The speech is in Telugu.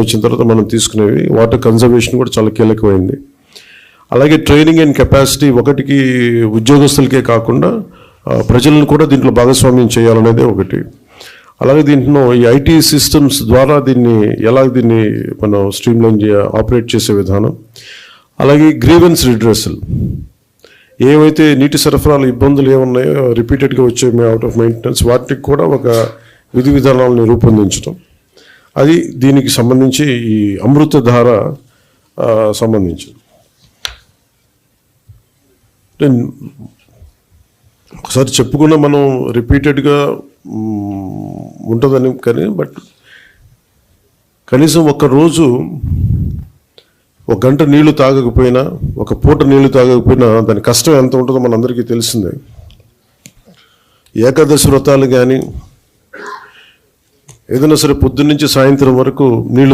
వచ్చిన తర్వాత మనం తీసుకునేవి. వాటర్ కన్జర్వేషన్ కూడా చాలా కీలకమైంది. అలాగే ట్రైనింగ్ అండ్ కెపాసిటీ ఒకటికి ఉద్యోగస్తులకే కాకుండా ప్రజలను కూడా దీంట్లో భాగస్వామ్యం చేయాలనేదే ఒకటి. అలాగే దీంట్లో ఈ ఐటీ సిస్టమ్స్ ద్వారా దీన్ని మనం స్ట్రీమ్లైన్ ఆపరేట్ చేసే విధానం, అలాగే గ్రీవెన్స్ రిడ్రెసల్, ఏవైతే నీటి సరఫరాల ఇబ్బందులు ఏమున్నాయో రిపీటెడ్గా వచ్చే అవుట్ ఆఫ్ మెయింటెనెన్స్, వాటికి కూడా ఒక విధి విధానాలను రూపొందించడం, అది దీనికి సంబంధించి ఈ అమృతధార సంబంధించింది. ఒకసారి చెప్పుకున్న మనం రిపీటెడ్గా ఉంటుందని, కానీ బట్ కనీసం ఒక్కరోజు 1 గంట నీళ్లు తాగకపోయినా, 1 పూట నీళ్లు తాగకపోయినా దాని కష్టం ఎంత ఉంటుందో మనందరికీ తెలిసిందే. ఏకాదశి వ్రతాలు కానీ ఏదైనా సరే పొద్దున్న నుంచి సాయంత్రం వరకు నీళ్లు